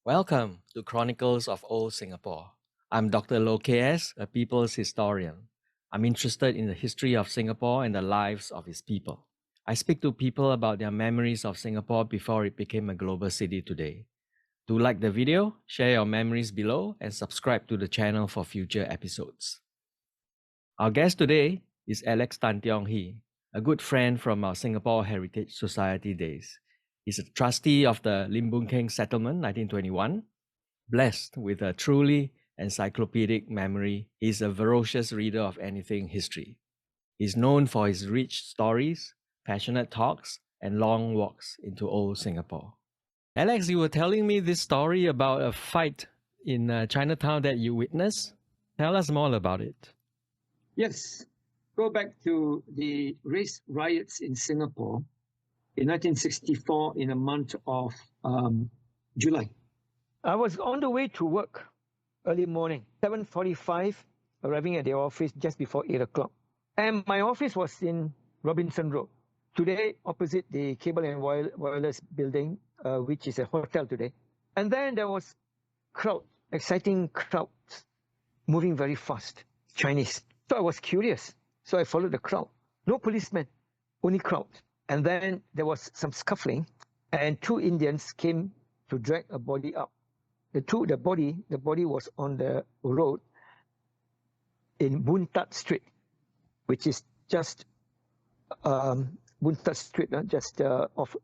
Welcome to Chronicles of Old Singapore. I'm Dr. Loh KS, a people's historian. I'm interested in the history of Singapore and the lives of its people. I speak to people about their memories of Singapore before it became a global city today. Do like the video, share your memories below, and subscribe to the channel for future episodes. Our guest today is Alex Tan Tiong Hee, a good friend from our Singapore Heritage Society days. He's a trustee of the Lim Boon Keng Settlement, 1921. Blessed with a truly encyclopedic memory, he's a voracious reader of anything history. He's known for his rich stories, passionate talks, and long walks into old Singapore. Alex, you were telling me this story about a fight in Chinatown that you witnessed. Tell us more about it. Yes, go back to the race riots in Singapore in 1964 in the month of July. I was on the way to work early morning, 7:45, arriving at the office just before 8 o'clock. And my office was in Robinson Road, today opposite the Cable and Wireless building, which is a hotel today. And then there was crowd, exciting crowds, moving very fast, Chinese. So I was curious. So I followed the crowd. No policemen, only crowd. And then there was some scuffling, and two Indians came to drag a body up. The body was on the road in Boon Tat Street, which is just Boon Tat Street, just off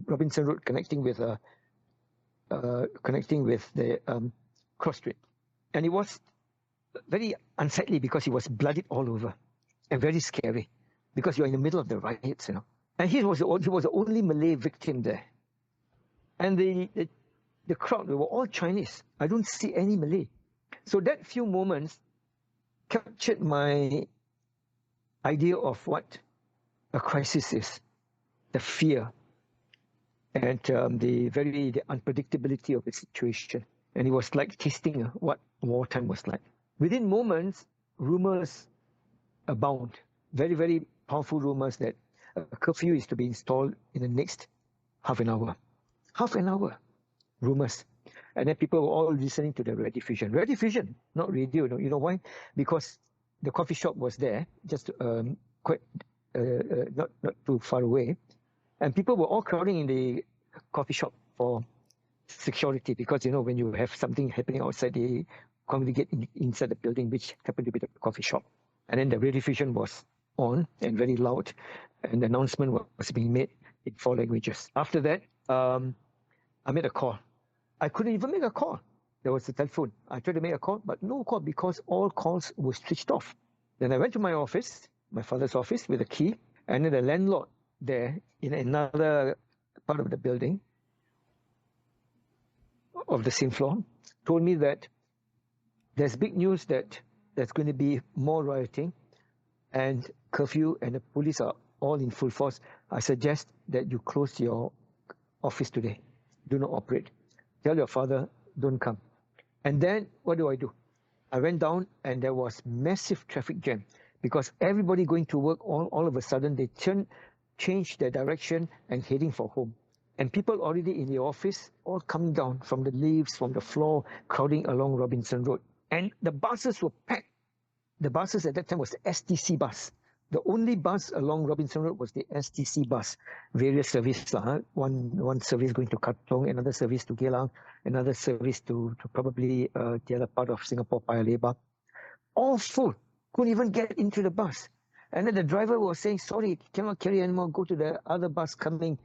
Robinson Road, connecting with the Cross Street. And it was very unsightly because he was bloodied all over, and very scary because you're in the middle of the riots, you know. And he was the only Malay victim there. And the crowd, they were all Chinese. I don't see any Malay. So that few moments captured my idea of what a crisis is, the fear, and the unpredictability of the situation. And it was like tasting what wartime was like. Within moments, rumors abound. Very, very powerful rumors that a curfew is to be installed in the next half an hour. Half an hour. Rumors. And then people were all listening to the rediffusion. Rediffusion, not radio. You know why? Because the coffee shop was there, just quite not too far away. And people were all crowding in the coffee shop for security, because, you know, when you have something happening outside, they congregate inside the building, which happened to be the coffee shop. And then the rediffusion was on and very loud, and the announcement was being made in 4 languages. After that, I made a call. I couldn't even make a call. There was a telephone. I tried to make a call, but no call because all calls were switched off. Then I went to my office, my father's office, with a key, and then the landlord there in another part of the building, of the same floor, told me that there's big news that there's going to be more rioting and curfew, and the police are all in full force. I suggest that you close your office today. Do not operate. Tell your father, don't come. And then what do? I went down, and there was massive traffic jam because everybody going to work, all of a sudden they changed their direction and heading for home. And people already in the office, all coming down from the lifts, from the floor, crowding along Robinson Road. And the buses were packed. The buses at that time was the STC bus. The only bus along Robinson Road was the STC bus. Various services, one service going to Katong, another service to Geylang, another service to probably the other part of Singapore, Paya Lebar. All full. Couldn't even get into the bus. And then the driver was saying, sorry, cannot carry anymore, go to the other bus coming.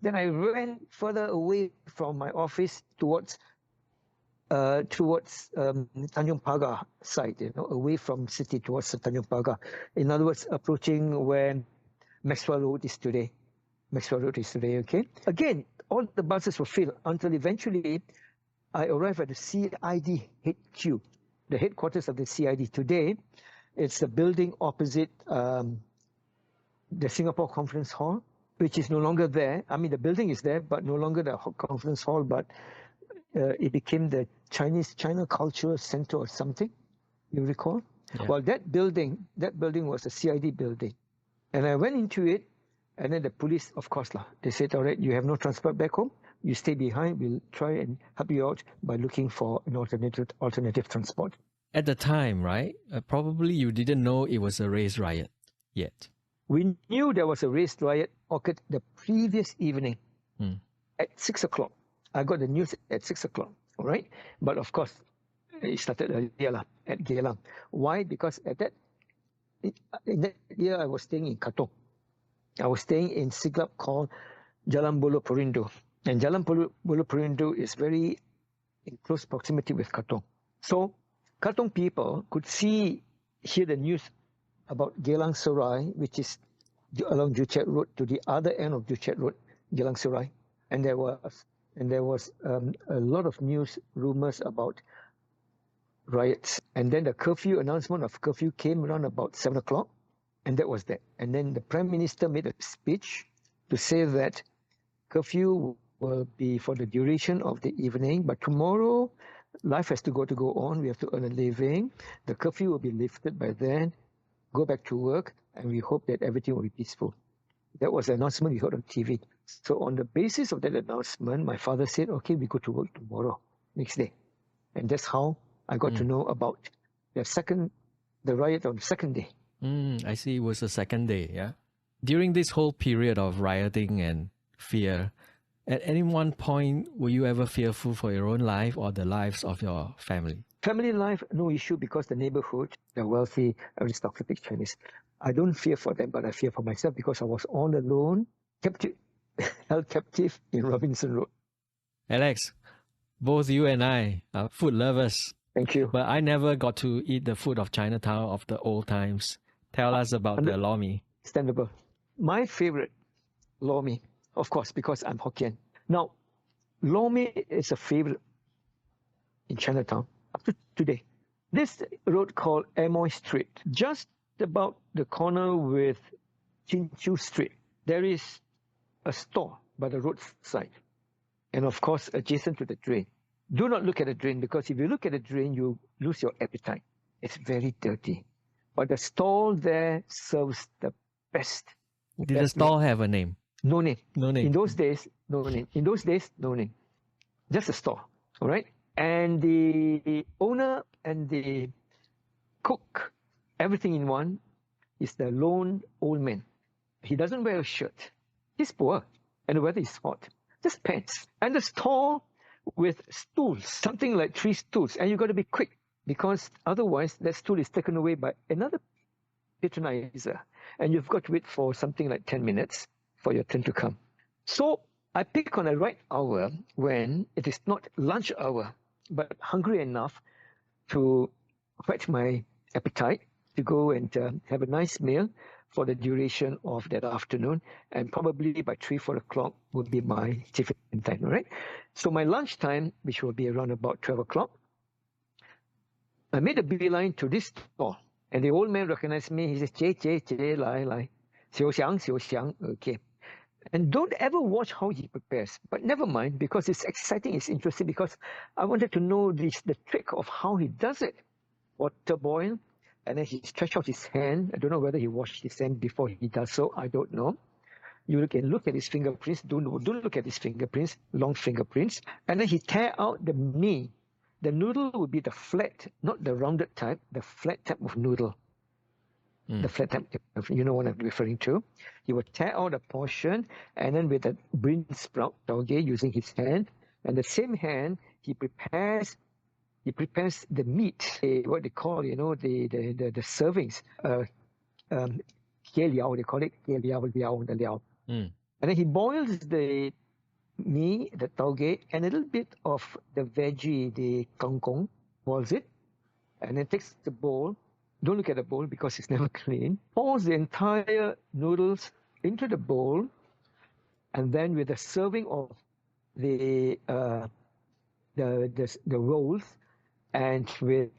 Then I ran further away from my office towards Tanjong Pagar side, away from city towards Tanjong Pagar. In other words, approaching where Maxwell Road is today. Okay? Again, all the buses were filled until eventually I arrived at the CID HQ, the headquarters of the CID. Today, it's the building opposite the Singapore Conference Hall, which is no longer there. I mean, the building is there, but no longer the conference hall, but it became the China Cultural Center or something, you recall? Yeah. Well, that building was a CID building. And I went into it, and then the police, of course, they said, all right, you have no transport back home, You stay behind. We'll try and help you out by looking for an alternative transport. At the time, right? Probably you didn't know it was a race riot yet. We knew there was a race riot occurred the previous evening at 6 o'clock. I got the news at 6 o'clock, all right? But of course, it started earlier at Geylang. Why? Because in that year, I was staying in Katong. I was staying in Siglap called Jalan Bolo Perindo. And Jalan Bolo Perindo is very in close proximity with Katong. So Katong people could hear the news about Geylang Serai, which is along Joo Chiat Road to the other end of Joo Chiat Road, Geylang Serai. And there was a lot of news rumors about riots. And then the announcement of curfew came around about 7 o'clock. And that was that. And then the Prime Minister made a speech to say that curfew will be for the duration of the evening, but tomorrow life has to go on. We have to earn a living. The curfew will be lifted by then. Go back to work, and we hope that everything will be peaceful. That was the announcement we heard on TV. So on the basis of that announcement, my father said, okay, we go to work tomorrow, next day. And that's how I got to know about the riot on the second day. I see. It was the second day, yeah? During this whole period of rioting and fear, at any one point, were you ever fearful for your own life or the lives of your family? Family life, no issue, because the neighborhood, the wealthy, aristocratic Chinese, I don't fear for them, but I fear for myself because I was all alone, held captive in Robinson Road. Alex, both you and I are food lovers. Thank you. But I never got to eat the food of Chinatown of the old times. Tell us about the Lor Mee. Understandable. My favorite, Lor Mee, of course, because I'm Hokkien. Now, Lor Mee is a favorite in Chinatown up to today. This road called Amoy Street, just about the corner with Chin Chu Street, there is a store by the roadside. And of course, adjacent to the drain. Do not look at the drain, because if you look at the drain, you lose your appetite. It's very dirty. But the stall there serves the best. Did the stall have a name? No name. No name. In those days, no name. No name. Just a store. All right? And the owner and the cook, everything in one, is the lone old man. He doesn't wear a shirt. He's poor. And the weather is hot. Just pants. And the stall with stools, something like 3 stools. And you've got to be quick, because otherwise that stool is taken away by another patronizer. And you've got to wait for something like 10 minutes for your turn to come. So I pick on the right hour when it is not lunch hour, but hungry enough to whet my appetite to go and have a nice meal for the duration of that afternoon. And probably by 3-4 o'clock would be my tiffin time, right? So my lunch time, which will be around about 12 o'clock, I made a beeline to this stall. And the old man recognized me. He says, Jay, lai. Xiu xiang, okay. And don't ever watch how he prepares. But never mind, because it's exciting, it's interesting, because I wanted to know the trick of how he does it. Water boil, and then he stretched out his hand. I don't know whether he washed his hand before he does so. I don't know. You can look at his fingerprints. Don't look at his fingerprints, long fingerprints. And then he tear out the mee. The noodle would be the flat, not the rounded type, the flat type of noodle. The flat type, you know what I'm referring to. He would tear out a portion, and then with a bean sprout, tauge, using his hand, and the same hand, he prepares the meat, what they call, the servings, kia liao, they call it kia liao. And then he boils the mee, the tauge, and a little bit of the veggie, the kangkong, boils it, and then takes the bowl. Don't look at the bowl because it's never clean. Pours the entire noodles into the bowl, and then with a serving of the rolls, and with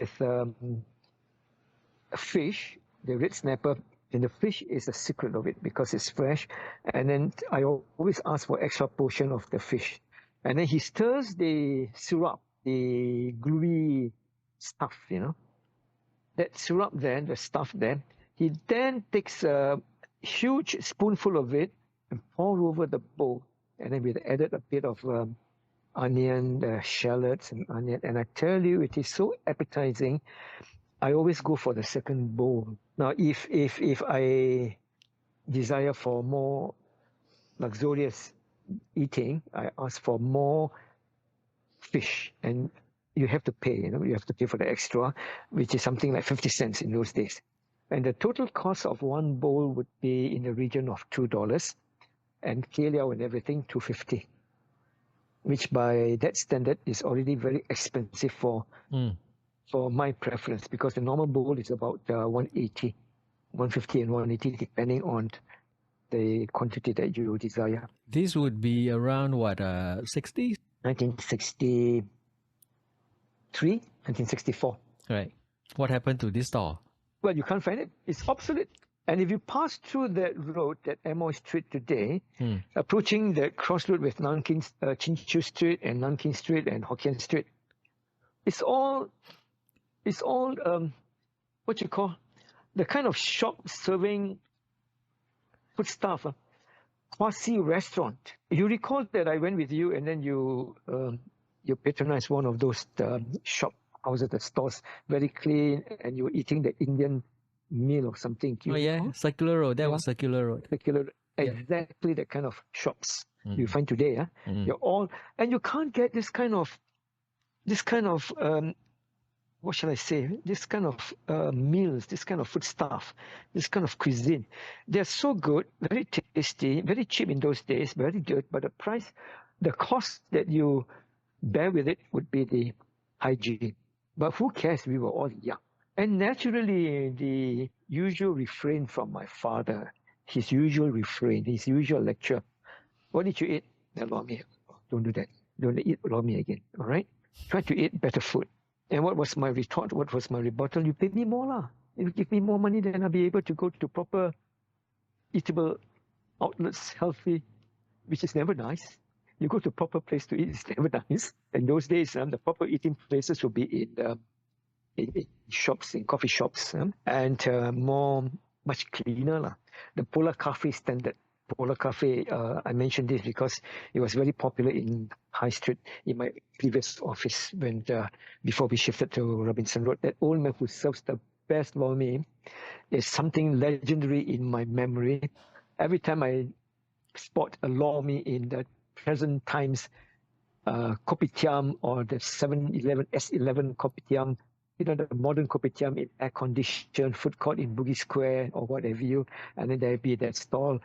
fish, the red snapper, and the fish is the secret of it because it's fresh. And then I always ask for extra portion of the fish. And then he stirs the syrup, the gluey stuff, That syrup there, the stuff there, he then takes a huge spoonful of it and pour over the bowl. and then we added a bit of onion, shallots and onion. And I tell you, it is so appetizing. I always go for the second bowl. Now, if I desire for more luxurious eating, I ask for more fish, and you have to pay. You have to pay for the extra, which is something like 50 cents in those days. And the total cost of one bowl would be in the region of $2, and keliao and everything $2.50, which by that standard is already very expensive for my preference, because the normal bowl is about 180, 150 and 180 depending on the quantity that you desire. This would be around what, 60s? 1963, 1964. Right. What happened to this store? Well, you can't find it. It's obsolete. And if you pass through that road, that Amoy Street today, approaching the crossroad with Nanking, Chin Chu Street and Nanking Street and Hokkien Street, it's all what you call the kind of shop serving food stuff, quasi restaurant. You recall that I went with you, and then you patronized one of those shop houses, the stores, very clean, and you were eating the Indian meal or something. Oh yeah, Circular Road. That was Circular Road. Exactly the kind of shops you find today. You're all, and you can't get this kind of what shall I say? This kind of meals, this kind of food stuff, this kind of cuisine. They're so good, very tasty, very cheap in those days, very good. But the price, the cost that you bear with it would be the hygiene. But who cares? We were all young. And naturally, the usual refrain from my father, his usual lecture, what did you eat? The Lor Mee. Don't do that. Don't eat Lor Mee again, all right? Try to eat better food. And what was my retort? What was my rebuttal? You pay me more lah. If you give me more money, then I'll be able to go to proper eatable outlets, healthy, which is never nice. You go to proper place to eat, it's never nice. In those days, the proper eating places would be in shops, in coffee shops, and much cleaner lah. The Polar Cafe standard. Polar Cafe, I mentioned this because it was very popular in High Street in my previous office before we shifted to Robinson Road. That old man who serves the best Lor Mee is something legendary in my memory. Every time I spot a Lor Mee in the present times kopitiam or the 7-Eleven, S11 kopitiam, the modern kopitiam in air-conditioned food court in Bugis Square or whatever and then there'll be that stall.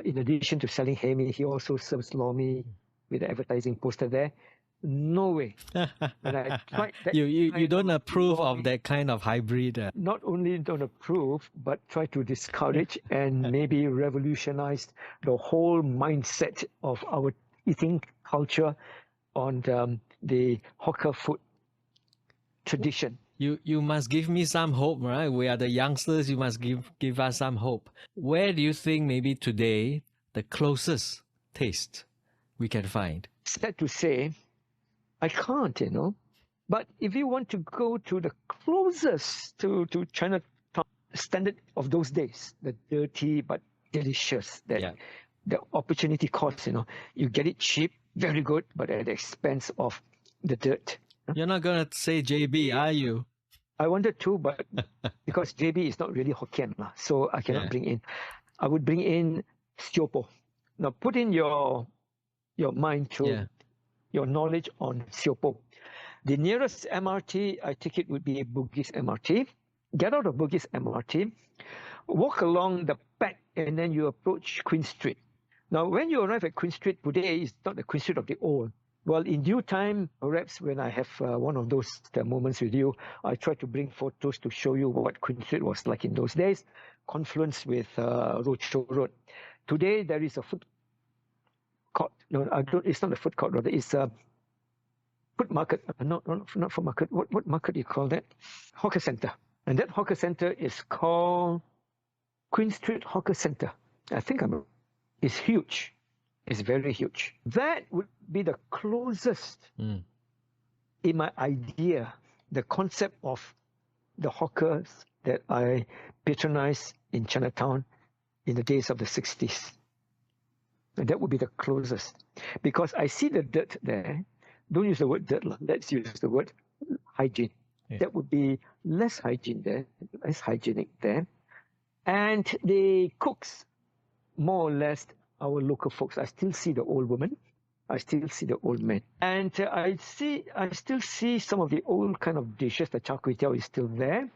In addition to selling hae mee, he also serves Lor Mee with the advertising poster there. No way. And I tried that. You don't approve of that kind of hybrid. Not only don't approve, but try to discourage and maybe revolutionize the whole mindset of our eating culture on the hawker food tradition. You must give me some hope, right? We are the youngsters. You must give us some hope. Where do you think maybe today the closest taste we can find? Sad to say, I can't, But if you want to go to the closest to Chinatown standard of those days, the dirty but delicious, the opportunity cost, you get it cheap, very good, but at the expense of the dirt. You're not going to say JB, are you? I wanted to, but because JB is not really Hokkien, so I cannot bring in. I would bring in Siopo. Now, put in your mind to your knowledge on Siopo. The nearest MRT, I think it would be Bugis MRT. Get out of Bugis MRT, walk along the back, and then you approach Queen Street. Now, when you arrive at Queen Street today, it's not the Queen Street of the old. Well, in due time, perhaps when I have one of those moments with you, I try to bring photos to show you what Queen Street was like in those days, confluence with Roadshow Road. Today, there is a food court. No, it's not a food court, rather. It's a food market. Not food market. What market do you call that? Hawker Center. And that hawker center is called Queen Street Hawker Center. I think it's huge. It's very huge. That would be the closest in my idea, the concept of the hawkers that I patronized in Chinatown in the days of the 60s. And that would be the closest. Because I see the dirt there. Don't use the word dirt. Let's use the word hygiene. Yeah. That would be less hygiene there, less hygienic there. And the cooks, more or less, our local folks. I still see the old woman. I still see the old man. And I still see some of the old kind of dishes. The char kway teow is still there.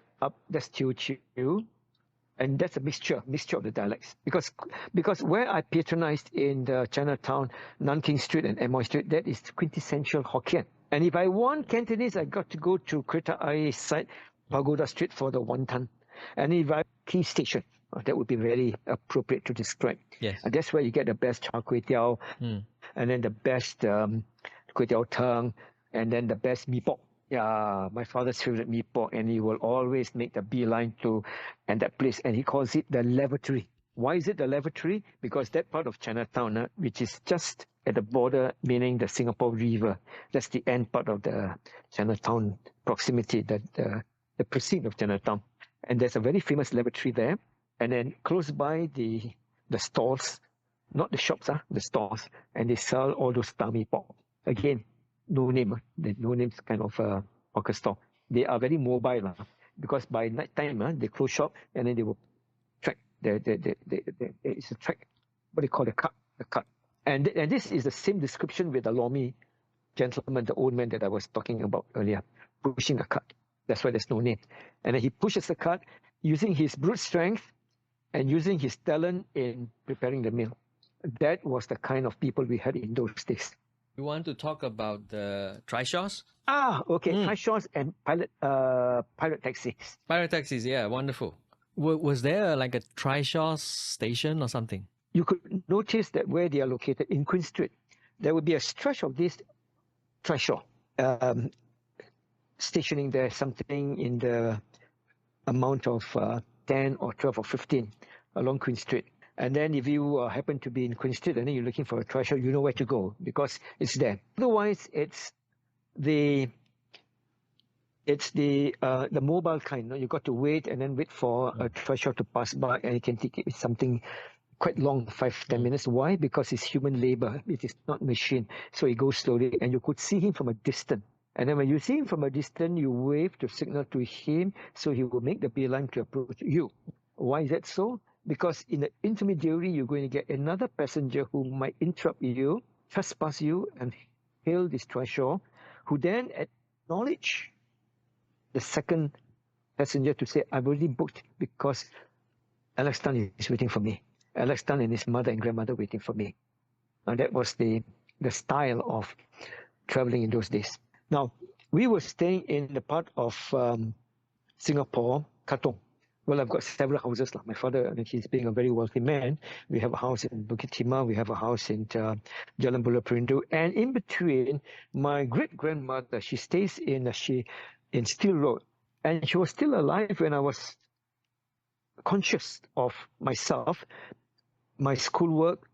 That's Teochew. And that's a mixture of the dialects. Because where I patronized in the Chinatown, Nanking Street and Amoy Street, that is quintessential Hokkien. And if I want Cantonese, I got to go to Kreta Ayer side, Pagoda Street for the wonton. And if I Key Station, that would be very appropriate to describe. Yes. And that's where you get the best char kway teow, and then the best kway teow tongue, and then the best mee pok. Yeah, my father's favorite mee pok, and he will always make the beeline to and that place, and he calls it the lavatory. Why is it the lavatory? Because that part of Chinatown, which is just at the border, meaning the Singapore River, that's the end part of the Chinatown proximity, the precinct of Chinatown. And there's a very famous lavatory there. And then close by the stalls, not the shops, the stalls, and they sell all those tummy pork. Again, no name, the no names kind of hawker store. They are very mobile because by night time they close shop and then they will track. It's a track, what they call the cut. And this is the same description with the Lor Mee gentleman, the old man that I was talking about earlier, pushing a cut. That's why there's no name. And then he pushes the cut using his brute strength and using his talent in preparing the meal. That was the kind of people we had in those days. You want to talk about the Trishaws? Okay. Trishaws and pirate taxis. Pirate taxis, yeah, wonderful. Was there like a Trishaw station or something? You could notice that where they are located in Queen Street, there would be a stretch of this Trishaw stationing there, something in the amount of 10 or 12 or 15 along Queen Street. And then if you happen to be in Queen Street and then you're looking for a Trishaw, you know where to go because it's there. Otherwise, it's the mobile kind. You got to wait and then wait for a Trishaw to pass by, and it can take something quite long, 5-10 minutes. Why? Because it's human labor. It is not machine. So he goes slowly, and you could see him from a distance. And then when you see him from a distance, you wave to signal to him, so he will make the beeline to approach you. Why is that so? Because in the intermediary, you're going to get another passenger who might interrupt you, trespass you, and hail this Trishaw, who then acknowledge the second passenger to say, I've already booked because Alex Tan is waiting for me. Alex Tan and his mother and grandmother waiting for me. And that was the style of traveling in those days. Now, we were staying in the part of Singapore, Katong. Well, I've got several houses. My father, he's being a very wealthy man. We have a house in Bukit Timah. We have a house in Jalan Bulah Perindu. And in between, my great-grandmother, she stays in Steel Road. And she was still alive when I was conscious of myself, my schoolwork,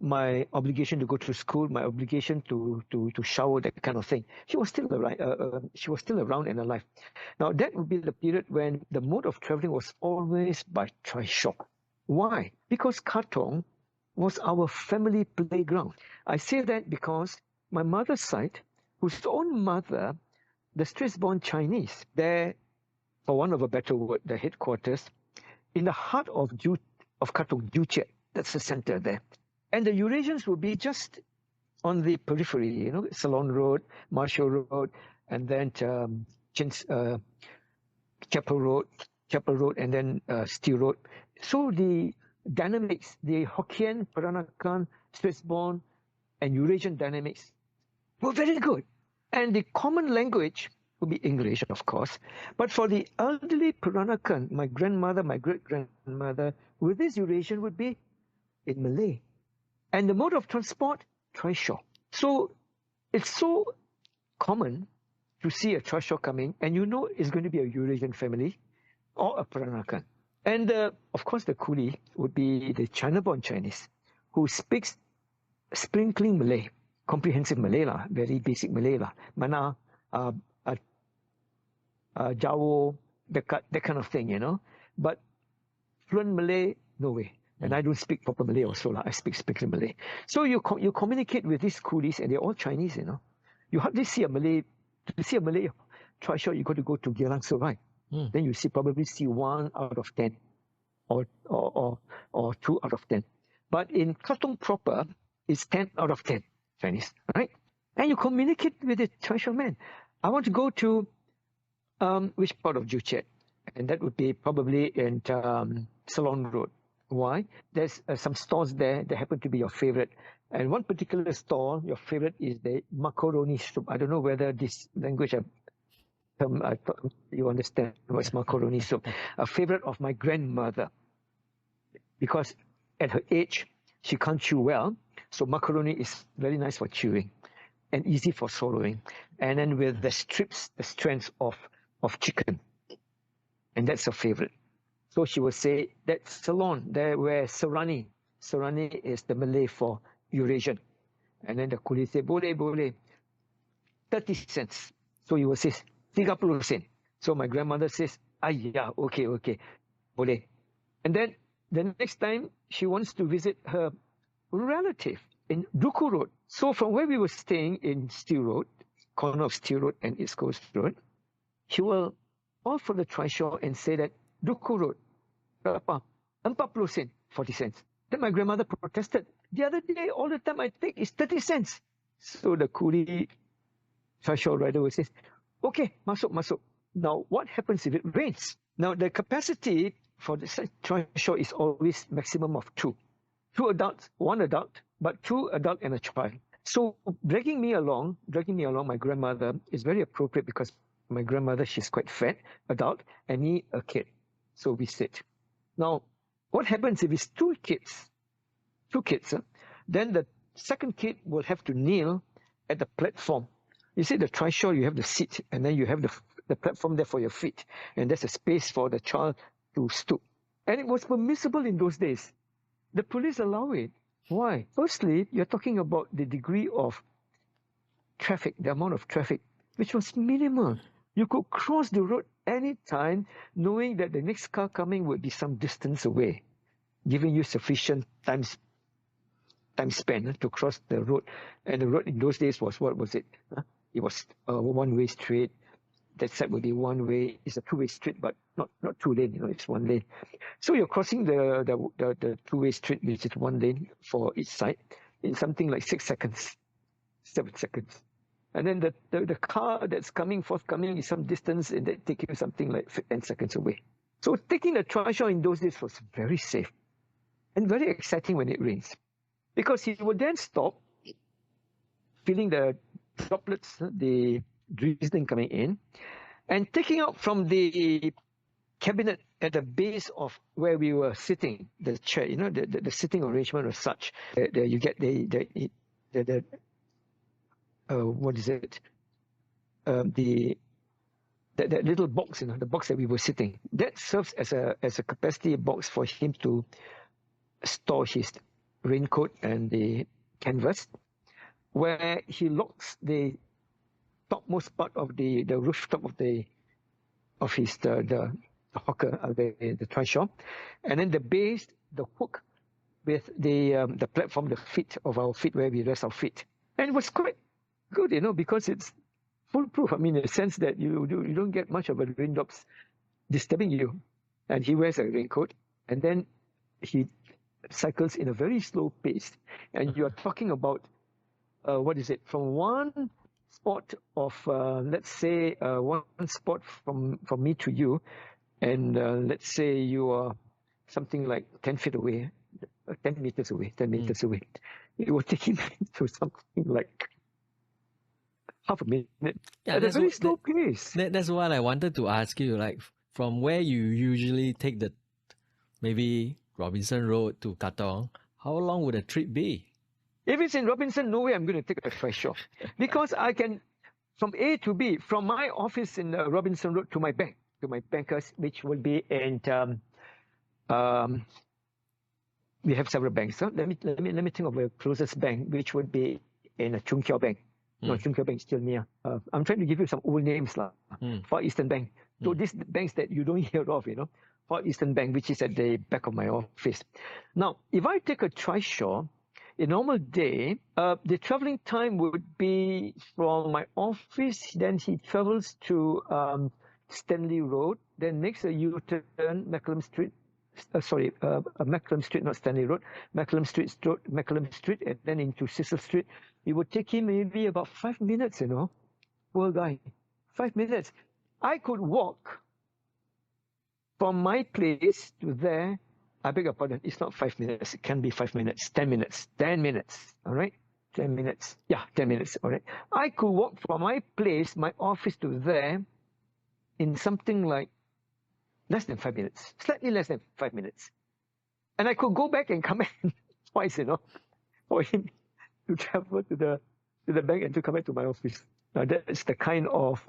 my obligation to go to school, my obligation to shower, that kind of thing. She was still around and alive. Now that would be the period when the mode of traveling was always by Trishaw. Why? Because Katong was our family playground. I say that because my mother's side, whose own mother, the Straits-born Chinese, there, for want of a better word, the headquarters, in the heart of Katong, Juchet, that's the center there. And the Eurasians will be just on the periphery, Ceylon Road, Marshall Road, and then Chapel Road, and then Steel Road. So the dynamics, the Hokkien, Peranakan, Straits-born, and Eurasian dynamics were very good. And the common language would be English, of course. But for the elderly Peranakan, my grandmother, my great-grandmother, with this Eurasian would be in Malay. And the mode of transport, Trishaw. So it's so common to see a Trishaw coming, and it's going to be a Eurasian family or a Peranakan. And of course, the coolie would be the China-born Chinese who speaks sprinkling Malay, comprehensive Malay lah, very basic Malay lah. Mana, Jawo, that kind of thing, But fluent Malay, no way. And I don't speak proper Malay also. I speak Malay. So you communicate with these coolies, and they're all Chinese, you know. You hardly see a Malay. To see a Malay trishaw, you got to go to Geylang Serai. Then you probably see 1 out of 10 or 2 out of 10. But in Katong proper, it's 10 out of 10 Chinese, right? And you communicate with the trishaw man. I want to go to which part of Joo Chiat? And that would be probably in Ceylon Road. Why? There's some stores there that happen to be your favorite. And one particular store, your favorite, is the macaroni soup. I don't know whether this language I thought you understand what's macaroni soup. A favorite of my grandmother, because at her age she can't chew well, so macaroni is very nice for chewing and easy for swallowing. And then with the strips, the strands of chicken, and that's her favorite. So she will say that's Ceylon, there where Serani is the Malay for Eurasian. And then the coolie say boleh 30 cents. So you will say 30 sen. So my grandmother says, yeah, okay, boleh. And then the next time she wants to visit her relative in Duku Road. So from where we were staying in Steel Road, corner of Steel Road and East Coast Road, she will call for the trishaw and say that Duku Road, berapa? 40 sen, 40 cents. Then my grandmother protested. The other day, all the time I take is 30 cents. So the coolie trishaw rider will say, okay, masuk. Now, what happens if it rains? Now, the capacity for the trishaw is always maximum of 2. 2 adults, 1 adult, but 2 adult and a child. So dragging me along, my grandmother is very appropriate because my grandmother, she's quite fat, adult, and me, a kid. So we sit. Now, what happens if it's 2 kids? 2 kids, then the second kid will have to kneel at the platform. You see, the trishaw, you have the seat, and then you have the platform there for your feet, and there's a space for the child to stoop. And it was permissible in those days. The police allow it. Why? Firstly, you're talking about the degree of traffic, the amount of traffic, which was minimal. You could cross the road anytime, knowing that the next car coming would be some distance away, giving you sufficient time span to cross the road. And the road in those days was, what was it? It was a one-way street. That side would be one way. It's a two-way street, but not 2 lane. It's 1 lane. So you're crossing the two-way street, which is 1 lane for each side, in something like 6 seconds, 7 seconds. And then the car that's forthcoming is some distance, and that takes you something like 10 seconds away. So taking the trishaw in those days was very safe and very exciting when it rains, because he would then stop, feeling the droplets, the drizzling coming in, and taking out from the cabinet at the base of where we were sitting, the chair, the sitting arrangement was such that you get the what is it? That little box, the box that we were sitting, that serves as a capacity box for him to store his raincoat and the canvas, where he locks the topmost part of the rooftop of the hawker, the trishaw, and then the base, the hook with the platform, the feet of our feet where we rest our feet. And it was quite good, because it's foolproof. I mean, in the sense that you don't get much of a raindrops disturbing you. And he wears a raincoat, and then he cycles in a very slow pace. And you are talking about from one spot of let's say one spot from me to you, and let's say you are something like 10 feet away, 10 meters away. It will take him to something like half a minute at a very slow pace. That's what I wanted to ask you. Like, from where you usually take the maybe Robinson Road to Katong, how long would a trip be? If it's in Robinson, no way I'm going to take a trishaw, because I can, from A to B, from my office in Robinson Road to my bank, to my bankers, which will be in. We have several banks. So let me think of the closest bank, which would be in a Chung Kiao Bank. No, Chung Kiao Bank is still near. I'm trying to give you some old names, Far Eastern Bank. So these banks that you don't hear of, Far Eastern Bank, which is at the back of my office. Now, if I take a Trishaw, a normal day, the traveling time would be from my office, then he travels to Stanley Road, then makes a U-turn, Macklem Street, Macklem Street, not Stanley Road, Macklem Street, and then into Cecil Street. It would take him maybe about 5 minutes, Poor guy. 5 minutes. I could walk from my place to there. I beg your pardon, it's not 5 minutes. It can be 5 minutes, 10 minutes, 10 minutes, all right? 10 minutes. Yeah, 10 minutes, all right? I could walk from my place, my office to there in something like less than 5 minutes, slightly less than 5 minutes. And I could go back and come back twice, for him to travel to the bank and to come back to my office. Now that's the kind of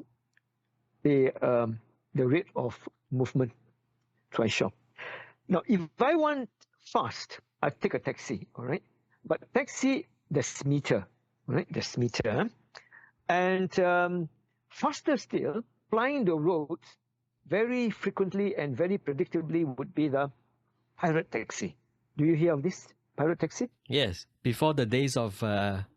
the rate of movement Trishaw. Now, if I want fast, I take a taxi, all right? But taxi, there's meter, right? There's meter. And faster still, flying the roads very frequently and very predictably would be the pirate taxi. Do you hear of this pirate taxi? Yes, before the days of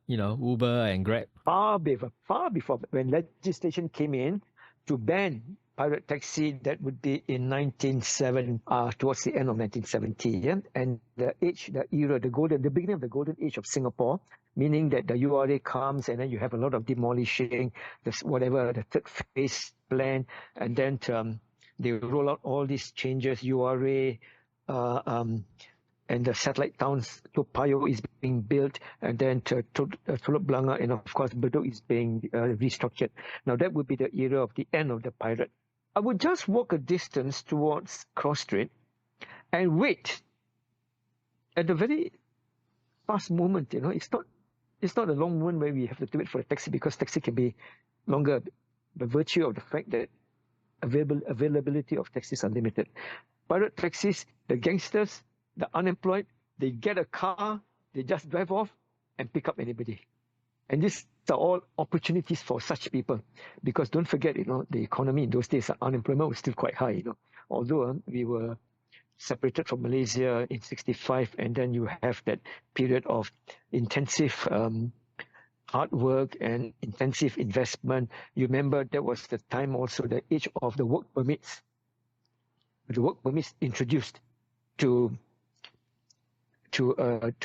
Uber and Grab. Far before when legislation came in to ban pirate taxi, that would be in 1970, towards the end of 1970, yeah? And the beginning of the golden age of Singapore, meaning that the URA comes and then you have a lot of demolishing, the third phase plan, and then they roll out all these changes, URA, and the satellite towns, Toa Payoh is being built, and then Teluk Blangah, and of course Bedok is being restructured. Now that would be the era of the end of the pirate. I would just walk a distance towards Cross Street and wait at the very fast moment. It's not a long one where we have to wait for a taxi, because taxi can be longer by virtue of the fact that availability of taxis are limited. Pirate taxis, the gangsters, the unemployed, they get a car, they just drive off and pick up anybody. And these are all opportunities for such people, because don't forget, the economy in those days, unemployment was still quite high. Although we were separated from Malaysia in 1965, and then you have that period of intensive hard work and intensive investment. You remember that was the time also, the age of the work permits. The work permits introduced to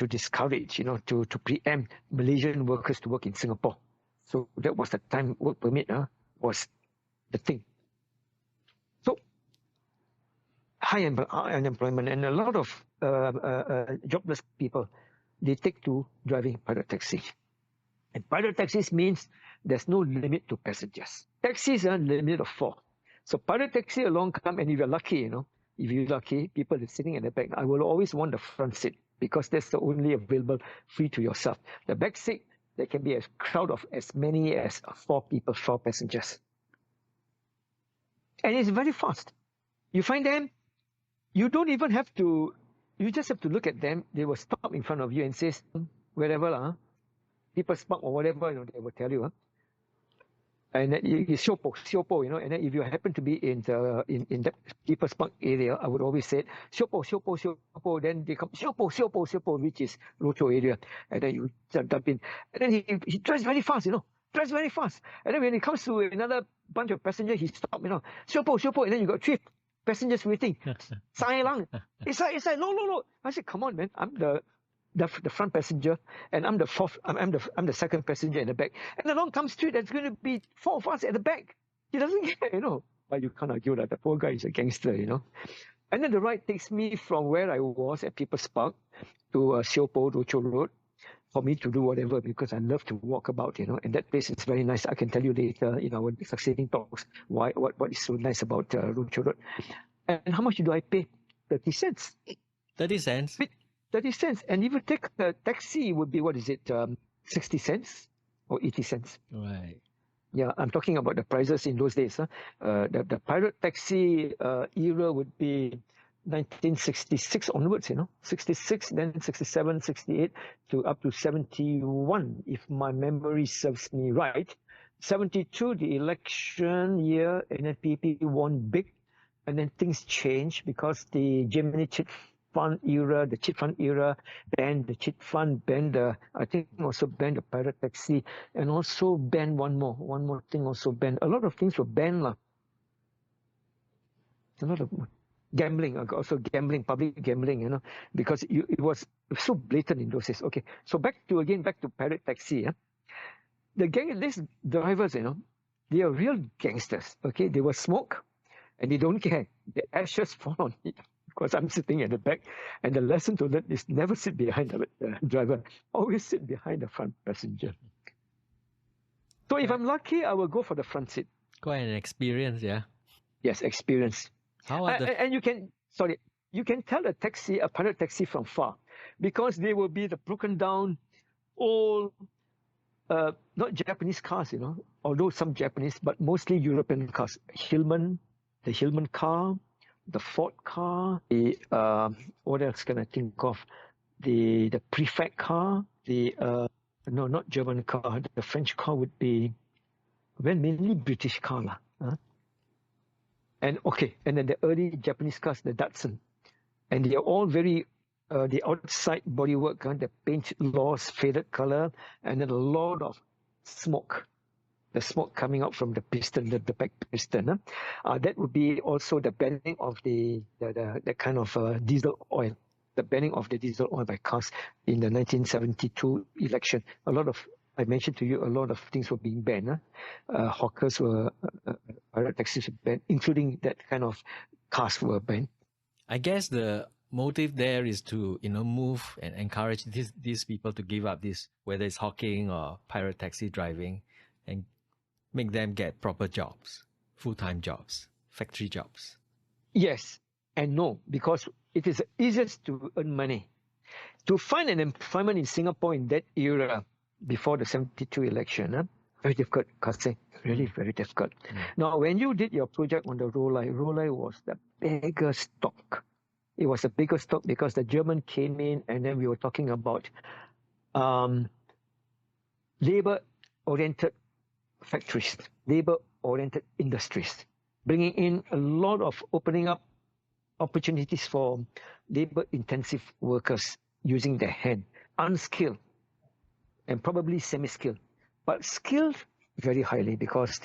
discourage, to preempt Malaysian workers to work in Singapore. So that was the time work permit was the thing. So high unemployment and a lot of jobless people, they take to driving pirate taxi. And pirate taxis means there's no limit to passengers. Taxis are limit of 4. So pirate taxi along come, and if you're lucky, people are sitting in the back. I will always want the front seat, because that's the only available free to yourself. The back seat, there can be a crowd of as many as 4 passengers. And it's very fast. You find them, you don't even have to, you just have to look at them. They will stop in front of you and says, wherever, People's Park or whatever, they will tell you. And then it's Siopo, and then if you happen to be in that People's Park area, I would always say, Siopo, then they come, Siopo, which is Rochor area, and then you jump in. And then he drives very fast, drives very fast. And then when he comes to another bunch of passengers, he stops, Siopo, and then you got 3 passengers waiting. Sai lang. It's like, no. I said, come on, man, I'm the front passenger, and I'm the second passenger in the back. And along comes street, there's going to be 4 of us at the back. He doesn't care, But you can't argue that the poor guy is a gangster, And then the ride takes me from where I was at People's Park to Siopo, Rochor Road, for me to do whatever, because I love to walk about, And that place is very nice. I can tell you later in our succeeding talks what is so nice about Rochor Road. And how much do I pay? 30 cents. 30 cents? 30 cents. And if you take a taxi, it would be, 60 cents or 80 cents? Right. Yeah, I'm talking about the prices in those days. The pirate taxi era would be 1966 onwards, 66, then 67, 68, to up to 71, if my memory serves me right. 72, the election year, NNPP won big. and then things changed because the Germany chit fund era, the chit fund era, banned the chit fund, banned the, I think also banned the pirate taxi, and also banned one more thing also banned. A lot of things were banned lah. A lot of gambling, also gambling, public gambling, you know, because it was so blatant in those days. Okay, so back to pirate taxi. Yeah? These drivers, you know, they are real gangsters. Okay, they will smoke, and they don't care. The ashes fall on it. Because I'm sitting at the back, and the lesson to learn is never sit behind the driver. Always sit behind the front passenger. So if I'm lucky, I will go for the front seat. Quite an experience, yeah. Yes, experience. How are the... And you can tell a pirate taxi from far, because they will be the broken down old, not Japanese cars, you know, although some Japanese, but mostly European cars. The Hillman car, the Ford car, the what else can I think of? The Prefect car, no, not German car. The French car would be, well, mainly British car lah. And then the early Japanese cars, the Datsun, and they are all very the outside bodywork, the paint lost faded color, and then a lot of smoke. The smoke coming out from the piston, the back piston. That would be also the banning of the kind of diesel oil, the banning of the diesel oil by cars in the 1972 election. I mentioned to you, a lot of things were being banned. Hawkers were, pirate taxis were banned, including that kind of cars were banned. I guess the motive there is to, you know, move and encourage these people to give up this, whether it's hawking or pirate taxi driving, and make them get proper jobs, full-time jobs, factory jobs. Yes and no, because it is the easiest to earn money. To find an employment in Singapore in that era, before the 72 election, very difficult, Kasih. Really very difficult. Now, when you did your project on the Rolai was the biggest stock. It was the biggest stock because the German came in, and then we were talking about labor-oriented factories, labor-oriented industries, bringing in a lot of opening up opportunities for labor-intensive workers using their hand, unskilled and probably semi-skilled, but skilled very highly, because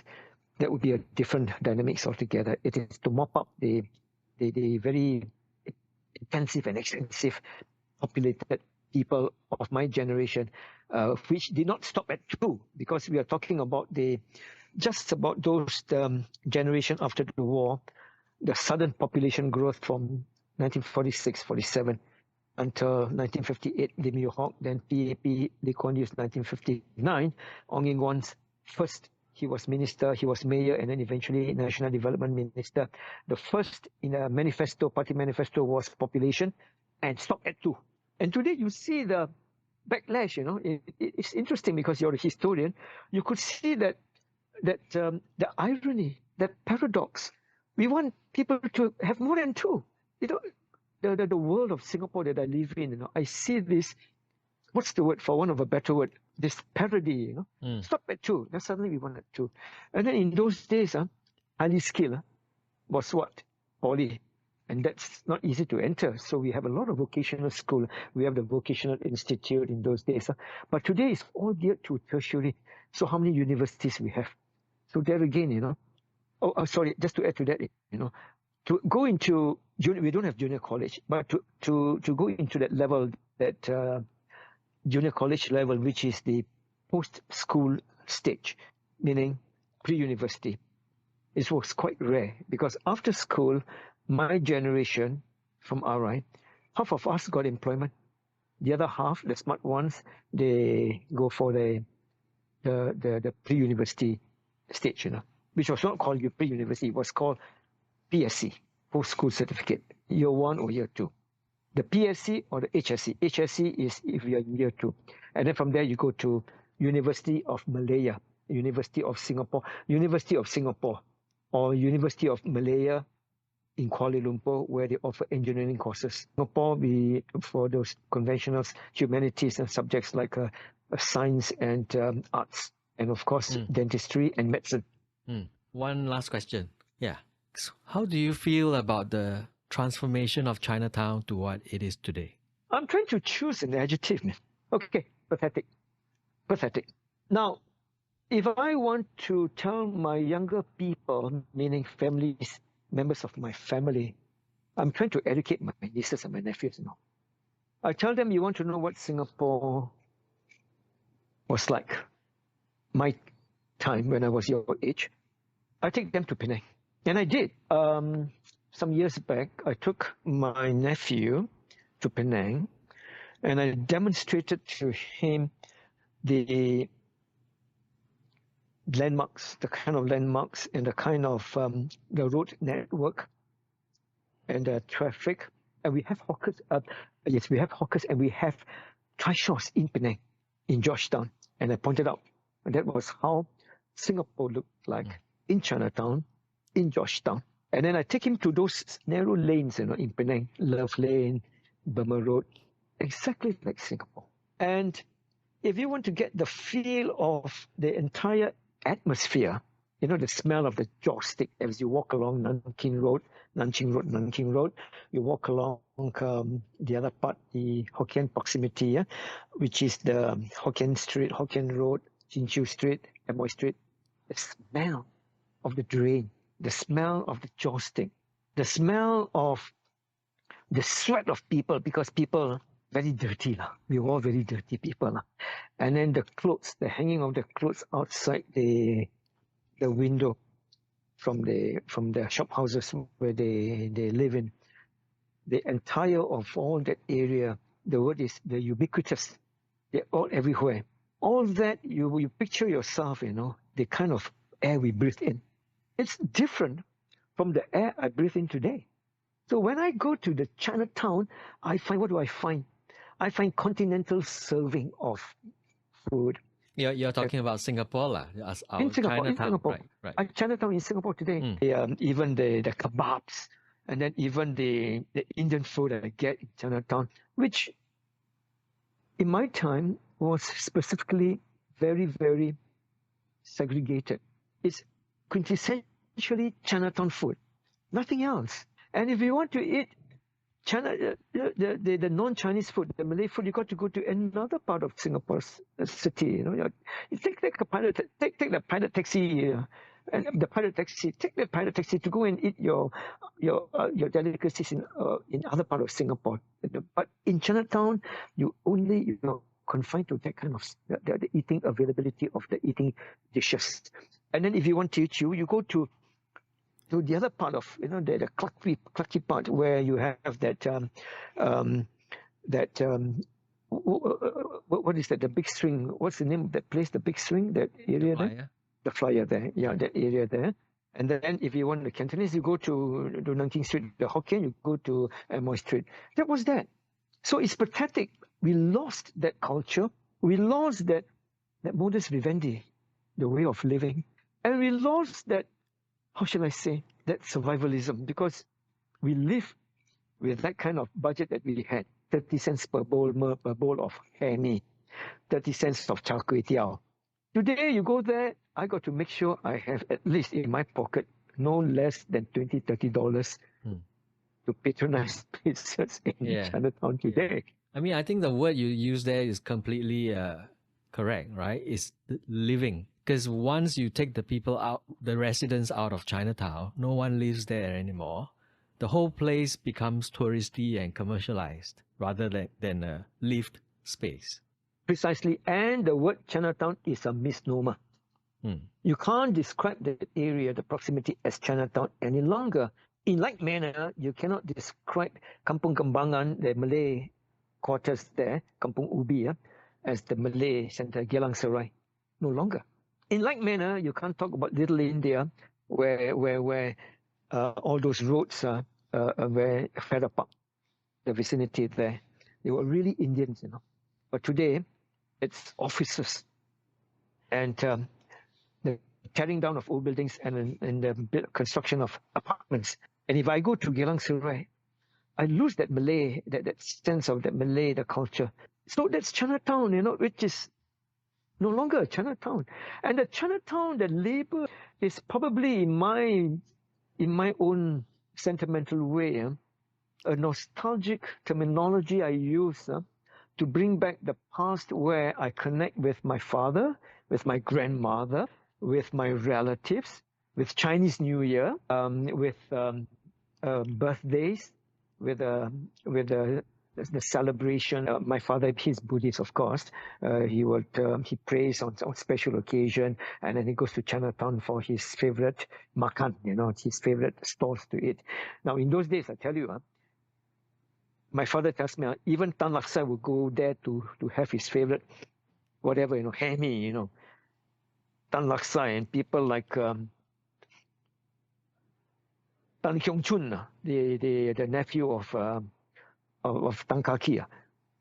that would be a different dynamics altogether. It is to mop up the very intensive and extensive populated people of my generation, which did not stop at 2, because we are talking about just about those generation after the war, the sudden population growth from 1946-47 until 1958, Lim Yew Hock, then PAP, Lee Kuan Yew's 1959, Ong Eng Guan's first, he was minister, he was mayor, and then eventually national development minister. The first in a manifesto, party manifesto, was population, and stopped at 2. And today you see the backlash, you know. It's interesting because you're a historian. You could see that the irony, that paradox. We want people to have more than 2. You know, the world of Singapore that I live in, you know, I see this, what's the word, for one of a better word, this parody, you know. Stop at 2. Then suddenly we want at 2. And then in those days, highly skilled was what? Poly. And that's not easy to enter. So we have a lot of vocational school. We have the vocational institute in those days. But today it's all geared to tertiary. So how many universities we have? So there again, you know. Oh, sorry, just to add to that, you know, to go into we don't have junior college, but to go into that level, that junior college level, which is the post-school stage, meaning pre-university, it was quite rare, because after school, my generation from RI, half of us got employment. The other half, the smart ones, they go for the pre-university stage, you know, which was not called pre-university, it was called PSC, post-school certificate, year 1 or year 2. The PSC or the HSC. HSC is if you are in year 2. And then from there you go to University of Malaya, University of Singapore, or University of Malaya in Kuala Lumpur, where they offer engineering courses. Singapore, for those conventional humanities and subjects like science and arts, and of course dentistry and medicine. One last question. Yeah. weeks, how do you feel about the transformation of Chinatown to what it is today? I'm trying to choose an adjective, man. Okay, pathetic. Pathetic. Now, if I want to tell my younger people, meaning families, members of my family, I'm trying to educate my nieces and my nephews now. I tell them, you want to know what Singapore was like, my time when I was your age, I take them to Penang. And I did. Some years back, I took my nephew to Penang and I demonstrated to him the landmarks, the kind of landmarks and the kind of the road network and the traffic. And we have hawkers. Yes, we have hawkers and we have Trishaws in Penang, in Georgetown. And I pointed out, and that was how Singapore looked like in Chinatown, in Georgetown. And then I take him to those narrow lanes, in Penang, Love Lane, Burma Road, exactly like Singapore. And if you want to get the feel of the entire atmosphere, the smell of the joystick as you walk along Nanking Road, you walk along the other part, the Hokkien proximity, which is the Hokkien Street, Hokkien Road, Chin Street, Amoy Street. The smell of the drain, the smell of the joystick, the smell of the sweat of people, because people very dirty. We were all very dirty people. And then the clothes, the hanging of the clothes outside the window from the shop houses where they live in. The entire of all that area, the word is the ubiquitous. They're all everywhere. All that you picture yourself, the kind of air we breathe in. It's different from the air I breathe in today. So when I go to the Chinatown, I find, what do I find? I find continental serving of food. You're talking about Singapore, as our in Singapore, Chinatown. Right. Chinatown in Singapore today. Even the kebabs, and then even the Indian food that I get in Chinatown, which in my time was specifically very, very segregated. It's quintessentially Chinatown food, nothing else. And if you want to eat the non-Chinese food, the Malay food, you got to go to another part of Singapore's city. You take the pilot taxi, and the pilot taxi. Take the pilot taxi to go and eat your delicacies in other part of Singapore. But in Chinatown, you only confined to that kind of the eating availability of the eating dishes. And then if you want to chew, you go to the other part of the Clarke part where you have that what is that, the big swing? What's the name of that place? The big swing, that area there, the Flyer there, that area there. And then if you want the Cantonese, you go to Nanking Street. The Hokkien, you go to Amoy Street. That was that. So it's pathetic. We lost that culture. We lost that modus vivendi, the way of living, and we lost that, how shall I say, that survivalism, because we live with that kind of budget that we had, 30 cents per bowl of hae mee, 30 cents of char kway teow. Today, you go there, I got to make sure I have at least in my pocket no less than $20, $30 to patronize places in Chinatown today. I mean, I think the word you use there is completely correct, right? It's living. Because once you take the people out, the residents out of Chinatown, no one lives there anymore. The whole place becomes touristy and commercialized rather than a lived space. Precisely. And the word Chinatown is a misnomer. You can't describe that area, the proximity, as Chinatown any longer. In like manner, you cannot describe Kampung Kembangan, the Malay quarters there, Kampung Ubi, as the Malay center, Geylang Serai. No longer. In like manner, you can't talk about Little India, where all those roads were fed up, the vicinity there. They were really Indians, But today, it's offices and the tearing down of old buildings and the construction of apartments. And if I go to Geylang Serai, I lose that Malay, that sense of that Malay, the culture. So that's Chinatown, which is no longer a Chinatown. And the Chinatown, the label is probably, in my in my own sentimental way, a nostalgic terminology I use to bring back the past where I connect with my father, with my grandmother, with my relatives, with Chinese New Year, with birthdays, with the celebration. My father, he's Buddhist, of course. He prays on special occasion, and then he goes to Chinatown for his favorite makan, his favorite stalls to eat. Now, in those days, I tell you, my father tells me even Tan Laksa would go there to have his favorite, whatever, hae mee, Tan Laksa, and people like Tan Hyong Chun, the nephew of Tan Kah Kee,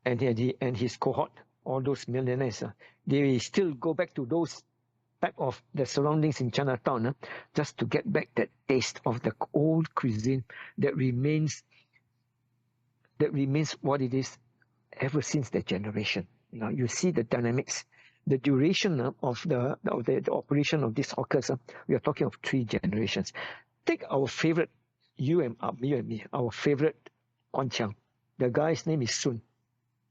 and his cohort, all those millionaires, they still go back to those type of the surroundings in Chinatown just to get back that taste of the old cuisine that remains what it is ever since that generation. You see the dynamics, the duration of the operation of these hawkers. We are talking of 3 generations. Take our favorite, you and me, our favorite Kuan Chiang. The guy's name is Sun.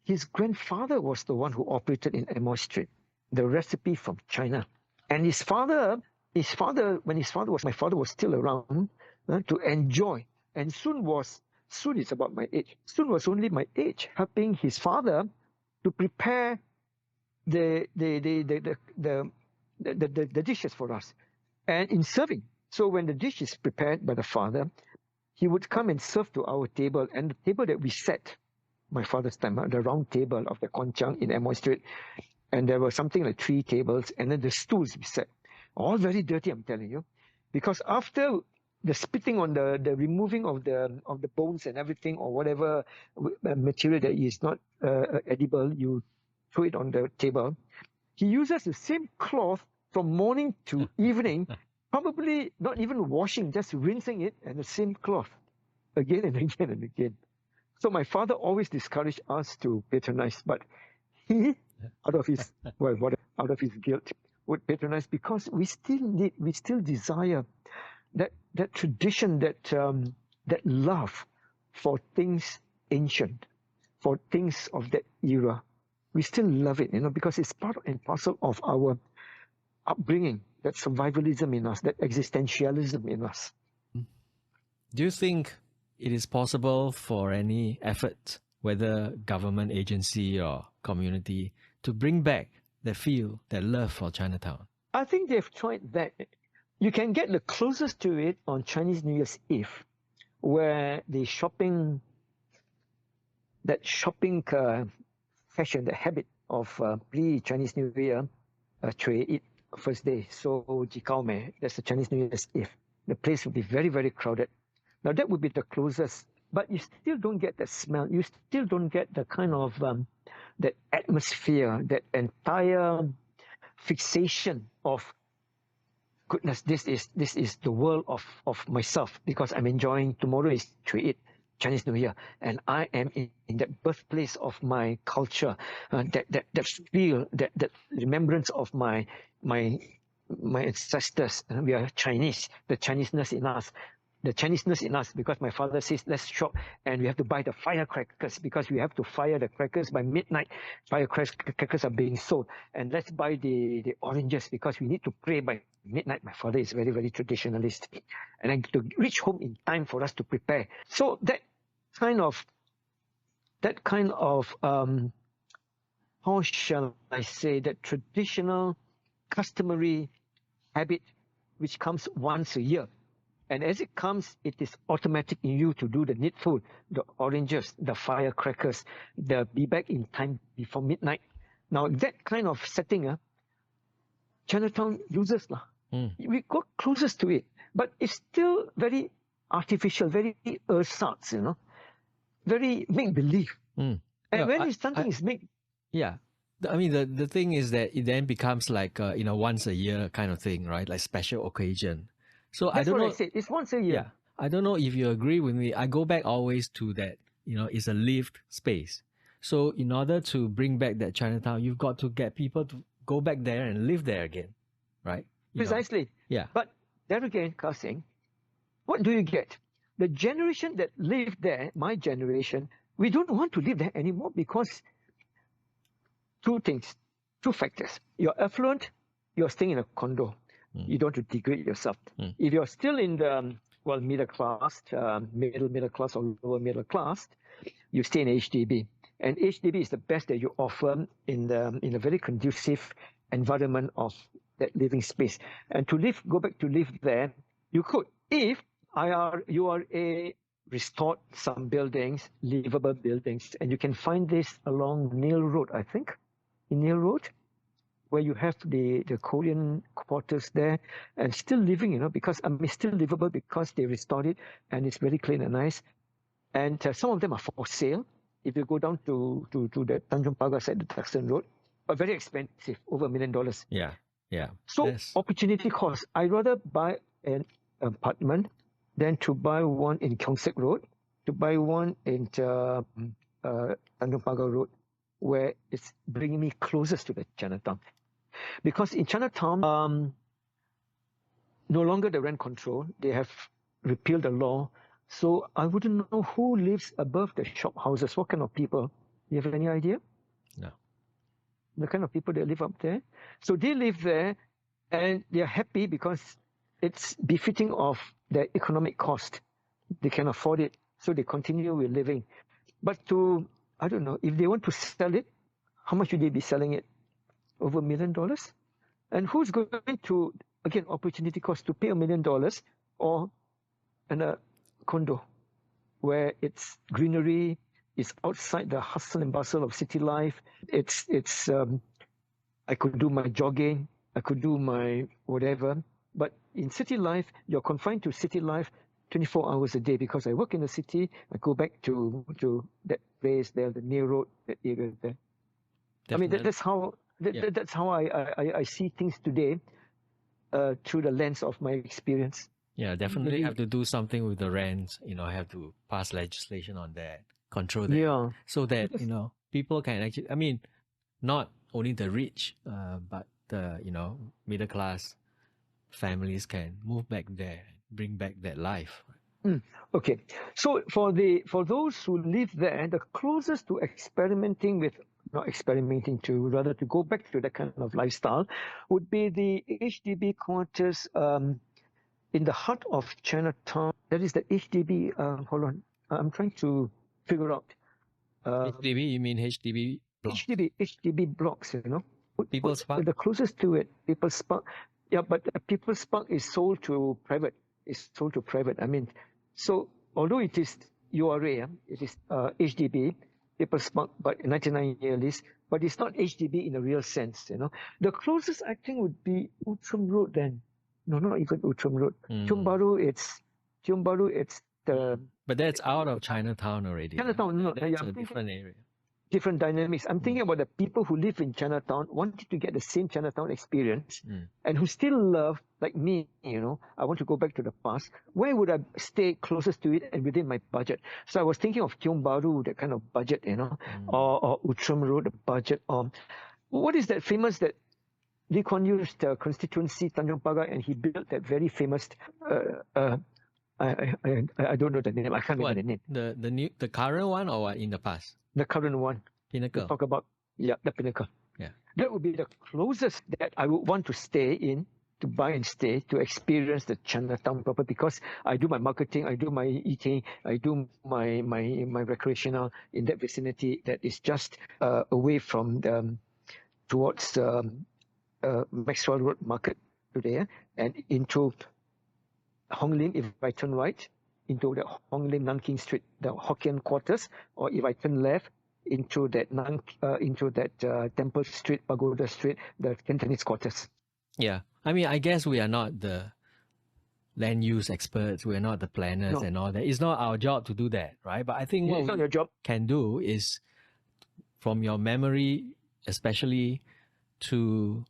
His grandfather was the one who operated in Amoy Street. The recipe from China. And my father was still around to enjoy. And Sun is about my age. Sun was only my age, helping his father to prepare the dishes for us, and in serving. So when the dish is prepared by the father, he would come and serve to our table, and the table that we set, my father's time, the round table of the Kuan Chiang in Amoy Street, and there were something like 3 tables, and then the stools we set, all very dirty, I'm telling you, because after the spitting on the removing of the bones and everything, or whatever material that is not edible, you throw it on the table. He uses the same cloth from morning to evening, probably not even washing, just rinsing it, and the same cloth again and again and again. So my father always discouraged us to patronize, but he, out of his guilt, would patronize, because we still desire that tradition, that love for things ancient, for things of that era. We still love it, because it's part and parcel of our upbringing, that survivalism in us, that existentialism in us. Do you think it is possible for any effort, whether government agency or community, to bring back that feel, that love for Chinatown? I think they've tried that. You can get the closest to it on Chinese New Year's Eve, where the shopping fashion, the habit of pre-Chinese New Year, eat first day, so Jikao Mei, that's the Chinese New Year's Eve. The place will be very, very crowded. Now that would be the closest, but you still don't get the smell. You still don't get the kind of that atmosphere, that entire fixation of, goodness, this is the world of myself, because I'm enjoying. Tomorrow is Chinese New Year, and I am in that birthplace of my culture, that feel, that remembrance of my ancestors. We are Chinese, the Chineseness in us, because my father says let's shop, and we have to buy the firecrackers, because we have to fire the crackers by midnight. Firecrackers are being sold, and let's buy the oranges, because we need to pray by midnight. My father is very, very traditionalist, and then to reach home in time for us to prepare. So that kind of how shall I say, that traditional, customary habit which comes once a year. And as it comes, it is automatic in you to do the needful, the oranges, the firecrackers, the be back in time before midnight. Now, that kind of setting, Chinatown uses. We got closest to it, but it's still very artificial, very ersatz, very make-believe. And when something is make... Yeah. I mean, the thing is that it then becomes like, once a year kind of thing, right? Like special occasion. So That's I don't know. I said. It's once a year. Yeah. I don't know if you agree with me. I go back always to that, it's a lived space. So in order to bring back that Chinatown, you've got to get people to go back there and live there again, right? Precisely. Yeah. But there again, Kasing, what do you get? The generation that lived there, my generation, we don't want to live there anymore because two things, two factors. You're affluent, you're staying in a condo. You don't want to degrade yourself. If you're still in the middle class, middle class or lower middle class, you stay in HDB. And HDB is the best that you offer in a very conducive environment of that living space. And to go back to live there, you could, if URA restored some buildings, livable buildings, and you can find this along Neil Road, I think, in Neil Road, where you have the Korean quarters there, and still living, because it's still livable because they restored it and it's very clean and nice. And some of them are for sale. If you go down to the Tanjong Pagar side, the Tuxton Road, but very expensive, over $1 million. Yeah, yeah. So opportunity cost. I'd rather buy an apartment than to buy one in Keong Saik Road, to buy one in Tanjong Pagar Road, where it's bringing me closest to the Chinatown. Because in Chinatown, no longer the rent control. They have repealed the law. So I wouldn't know who lives above the shop houses. What kind of people? You have any idea? No. The kind of people that live up there. So they live there and they're happy because it's befitting of their economic cost. They can afford it. So they continue with living. But I don't know, if they want to sell it, how much would they be selling it? Over $1 million? And who's going to, again, opportunity cost to pay $1 million or in a condo where it's greenery, it's outside the hustle and bustle of city life. I could do my jogging, I could do my whatever. But in city life, you're confined to city life 24 hours a day because I work in the city. I go back to that place there, the Near Road, that area there. Definitely. I mean, that's how I see things today through the lens of my experience. Yeah, definitely have to do something with the rents. Have to pass legislation on that, control that, so that people can actually. I mean, not only the rich, but the middle class families can move back there, bring back that life. Okay, so for those who live there, the closest to rather to go back to that kind of lifestyle would be the HDB quarters in the heart of Chinatown. That is the HDB. Hold on, I'm trying to figure out. HDB? You mean HDB blocks? HDB blocks. People's Park. The closest to it, People's Park. Yeah, but People's Park is sold to private. I mean, so although it is URA, it is HDB, People's Park, but 99-year lease, but it's not HDB in a real sense. The closest I think would be Outram Road then. No, not even Outram Road. Tiong Bahru, it's the... But that's out of Chinatown already. Chinatown, no. That's a different area. Different dynamics. I'm thinking about the people who live in Chinatown, wanted to get the same Chinatown experience, and who still love, like me, I want to go back to the past. Where would I stay closest to it and within my budget? So I was thinking of Tiong Bahru, that kind of budget, or Outram Road, the budget. What is that famous that Lee Kuan Yew's constituency, Tanjong Pagar, and he built that very famous. I don't know the name. I can't remember the name. The current one or what in the past? The current one. Pinnacle. We talk about the Pinnacle. Yeah. That would be the closest that I would want to stay in, to buy and stay, to experience the Chinatown proper, because I do my marketing, I do my eating, I do my recreational in that vicinity that is just away from towards Maxwell Road Market today, and into Hong Lim, if I turn right, into the Hong Lim Nanking Street, the Hokkien quarters, or if I turn left, into that Temple Street, Pagoda Street, the Cantonese quarters. Yeah, I mean, I guess we are not the land use experts, we are not the planners and all that. It's not our job to do that, right? But I think what we can do is, from your memory, especially, to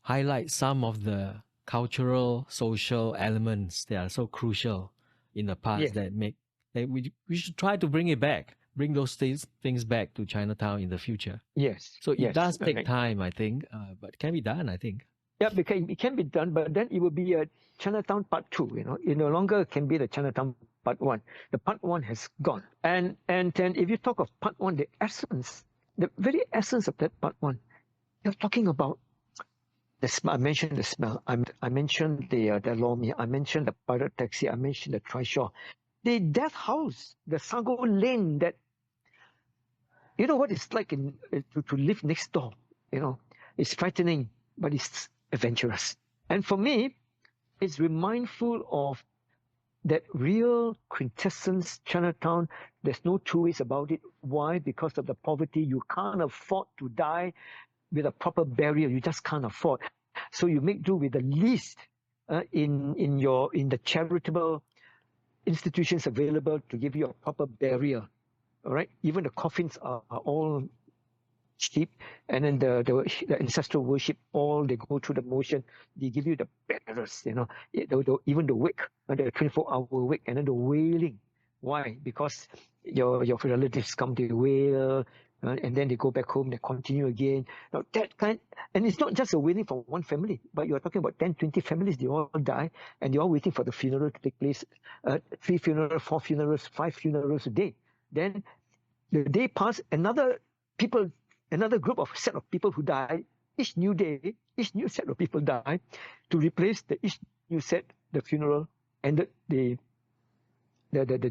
highlight some of the cultural, social elements that are so crucial in the past that we should try to bring it back, bring those things back to Chinatown in the future. Yes. So it does take time, I think, but it can be done, I think. Yeah, because it can be done, but then it will be a Chinatown Part 2, It no longer can be the Chinatown Part 1. The Part 1 has gone. And then if you talk of Part 1, the essence, the very essence of that Part 1, you're talking about the smell. I mentioned the smell. I mentioned the Lor Mee. I mentioned the pirate taxi. I mentioned the Trishaw. The death house, the Sago Lane, that, you know what it's like to live next door, It's frightening, but it's adventurous. And for me, it's remindful of that real quintessence Chinatown. There's no two ways about it. Why? Because of the poverty. You can't afford to die with a proper burial. You just can't afford. So you make do with the least in the charitable institutions available to give you a proper burial. All right. Even the coffins are all cheap, and then the ancestral worship, all they go through the motion. They give you the bearers, even the wake, the 24-hour wake, and then the wailing. Why? Because your relatives come, they wail, and then they go back home, they continue again. Now that kind, and it's not just a wailing for one family, but you're talking about 10, 20 families. They all die, and they're all waiting for the funeral to take place. 3 funerals, 4 funerals, 5 funerals a day. Then the day pass, another group of set of people who die. Each new day, each new set of people die to replace each new set, the funeral, and the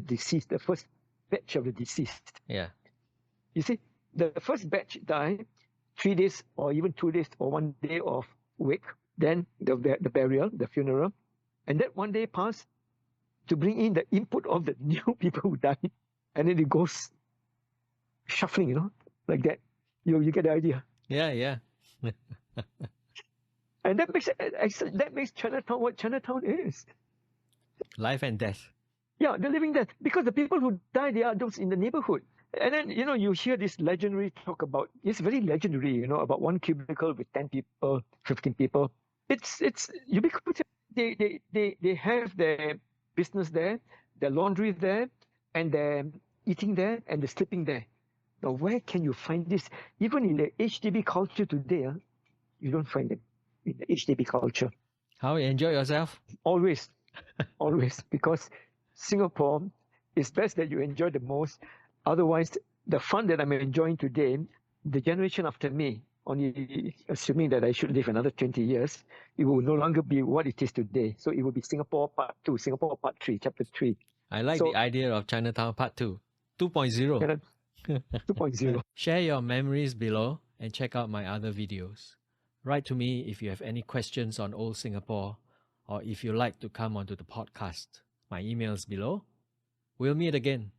deceased, the first batch of the deceased. Yeah. You see, the first batch die 3 days or even 2 days or 1 day of wake, then the burial, the funeral, and that 1 day pass to bring in the input of the new people who died, and then it goes shuffling, like that. You get the idea. Yeah. And that makes Chinatown what Chinatown is. Life and death. Yeah, the living death. Because the people who die, they are those in the neighborhood. And then, you hear this legendary talk about, it's very legendary, about one cubicle with 10 people, 15 people. It's ubiquitous. They have their business there, their laundry there, and their eating there, and the sleeping there. Now, where can you find this? Even in the HDB culture today, you don't find it in the HDB culture. How you enjoy yourself? Always, because Singapore is best that you enjoy the most. Otherwise, the fun that I'm enjoying today, the generation after me, only assuming that I should live another 20 years, it will no longer be what it is today. So it will be Singapore Part 2, Singapore Part 3, Chapter 3. I like the idea of Chinatown Part 2, 2.0. 2.0. Share your memories below and check out my other videos. Write to me if you have any questions on Old Singapore or if you like to come onto the podcast. My email is below. We'll meet again.